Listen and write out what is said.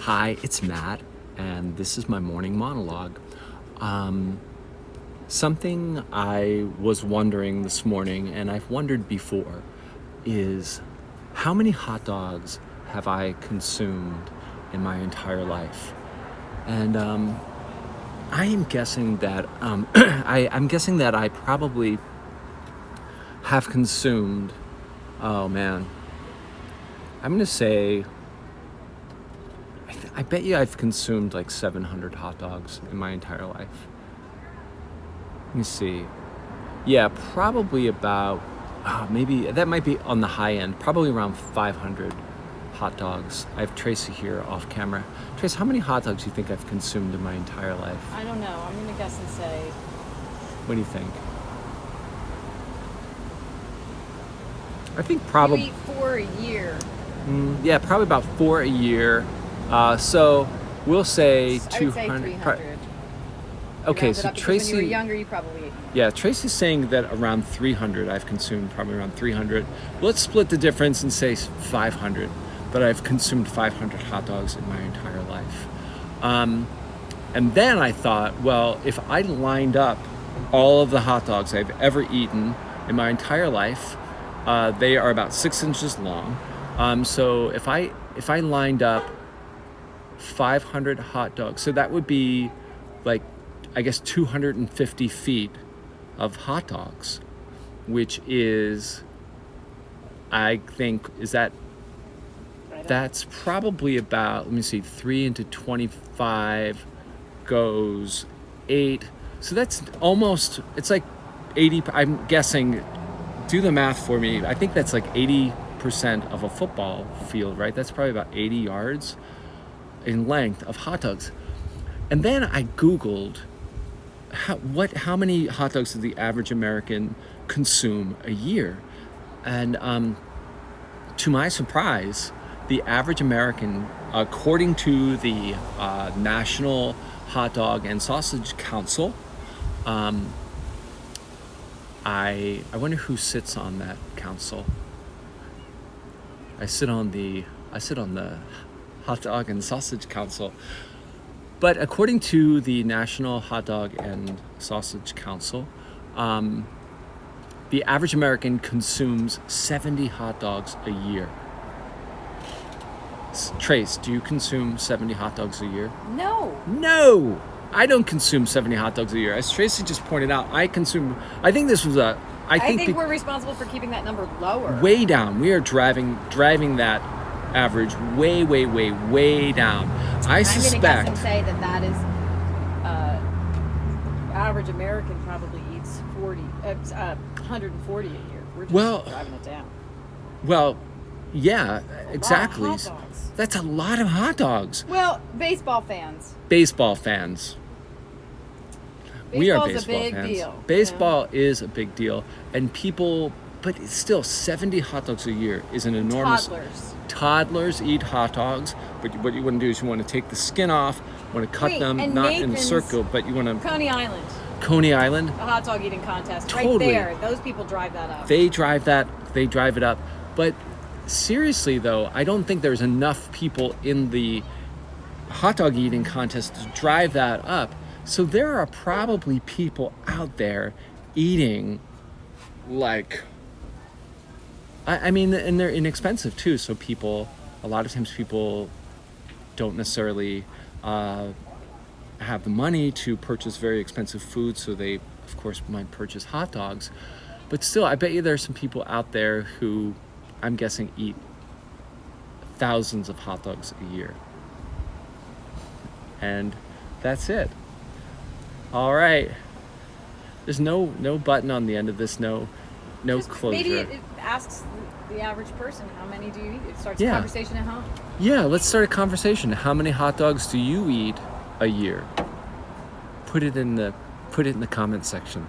Hi, it's Matt, and this is my morning monologue. Something I was wondering this morning, and I've wondered before, is how many hot dogs have I consumed in my entire life? And I am guessing that I'm guessing that I probably have consumed. Oh man, I'm gonna say. I bet you I've consumed like 700 hot dogs in my entire life. Let me see. Yeah, probably about, maybe, that might be on the high end, probably around 500 hot dogs. I have Tracy here off camera. Trace, how many hot dogs do you think I've consumed in my entire life? I don't know. I'm going to guess and say... What do you think? I think probably... You eat 4 a year. Yeah, probably about 4 a year. So we'll say 200. I would say 300. Okay, so Tracy. When you were younger, you probably ate. Yeah, Tracy's saying that around 300. I've consumed probably around 300. Let's split the difference and say 500. But I've consumed 500 hot dogs in my entire life. And then I thought, well, if I lined up all of the hot dogs I've ever eaten in my entire life, they are about 6 inches long. So if I lined up 500 hot dogs, so that would be like, I guess, 250 feet of hot dogs, which is, I think, that's probably about, let me see, 3 into 25 goes 8. So that's almost, it's like 80, I'm guessing, do the math for me. I think that's like 80% of a football field, right? That's probably about 80 yards in length of hot dogs. And then I Googled how many hot dogs does the average American consume a year? And to my surprise, the average American, according to the National Hot Dog and Sausage Council, I wonder who sits on that council. I sit on the Hot Dog and Sausage Council. But according to the National Hot Dog and Sausage Council, the average American consumes 70 hot dogs a year. Trace, do you consume 70 hot dogs a year? No, I don't consume 70 hot dogs a year. As Tracy just pointed out, I think this was I think we're responsible for keeping that number lower. Way down. We are driving that average way down. I suspect. I'm going to guess and say that is average American probably eats 140 a year. We're just driving it down. Well, yeah, exactly. Hot dogs. That's a lot of hot dogs. Well, baseball fans. We are Baseball's baseball a big fans. deal. Baseball is a big deal, and people, but it's still 70 hot dogs a year is an enormous. Toddlers eat hot dogs, but what you want to do is you want to take the skin off, you want to cut them, not in a circle, but you want to. Coney Island. A hot dog eating contest. Totally. Right there. Those people drive that up. They drive it up. But seriously though, I don't think there's enough people in the hot dog eating contest to drive that up. So there are probably people out there eating like, I mean, and they're inexpensive too. So a lot of times people don't necessarily have the money to purchase very expensive food. So they, of course, might purchase hot dogs. But still, I bet you there's some people out there who, I'm guessing, eat thousands of hot dogs a year. And that's it. All right. There's no button on the end of this, no closure. Maybe it asks the average person, how many do you eat? It starts a conversation at home. Yeah, let's start a conversation. How many hot dogs do you eat a year? Put it in the comment section.